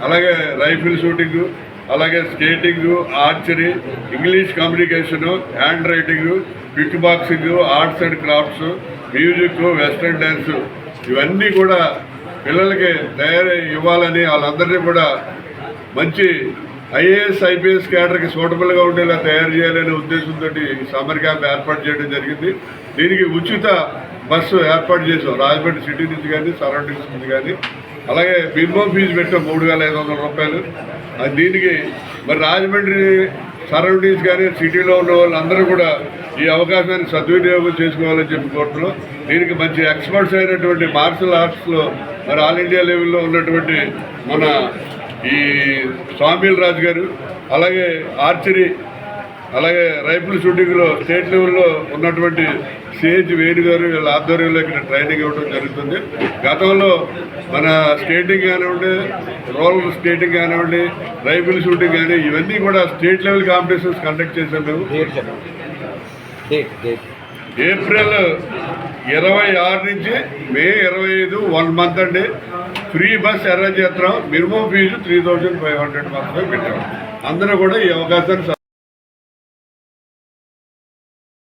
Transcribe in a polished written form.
అలాగే rifle shooting, అలాగే skating, archery, English communication, handwriting, quick boxing, arts and crafts, music, western dance ఇవన్నీ కూడా పిల్లలకి తయారై ఇవ్వాలని వాళ్ళందరినీ కూడా మంచి ఐఏఎస్ ఐపీఎస్ క్యాడర్కి సూటబుల్గా ఉండేలా తయారు చేయాలనే ఉద్దేశంతో ఈ సమ్మర్ క్యాంప్ ఏర్పాటు చేయడం జరిగింది. దీనికి ఉచిత బస్సు ఏర్పాటు చేసాం రాజమండ్రి సిటీ నుంచి కానీ సరౌండింగ్స్ నుంచి కానీ. అలాగే మినిమం ఫీజు పెట్టాం 3,500 రూపాయలు. దీనికి మరి రాజమండ్రి సరౌండింగ్స్ కానీ సిటీలో ఉన్న వాళ్ళందరూ కూడా ఈ అవకాశాన్ని సద్వినియోగం చేసుకోవాలని చెప్పి కోరుతున్నాం. దీనికి మంచి ఎక్స్పర్ట్స్ అయినటువంటి మార్షల్ ఆర్ట్స్లో మరి ఆల్ ఇండియా లెవెల్లో ఉన్నటువంటి మన ఈ స్వామిల్ రాజు గారు, అలాగే ఆర్చరీ, అలాగే రైఫిల్ షూటింగ్లో స్టేట్ లెవెల్లో ఉన్నటువంటి సిహెచ్ వేణు గారు వీళ్ళ ఆధ్వర్యంలో ఇక్కడ ట్రైనింగ్ ఇవ్వడం జరుగుతుంది. గతంలో మన స్కేటింగ్ కానివ్వండి, రోలర్ స్కేటింగ్ కానివ్వండి, రైఫిల్ షూటింగ్ కానీ ఇవన్నీ కూడా స్టేట్ లెవెల్ కాంపిటీషన్స్ కండక్ట్ చేసాం మేము. ఏప్రిల్ 26 నుంచి మే 25 1 మంత్ అండి. ఫ్రీ బస్ అరేంజ్ చేస్తాం. మినిమం ఫీజు 3,500 మాత్రమే పెట్టాము. అందరూ కూడా ఈ అవకాశాన్ని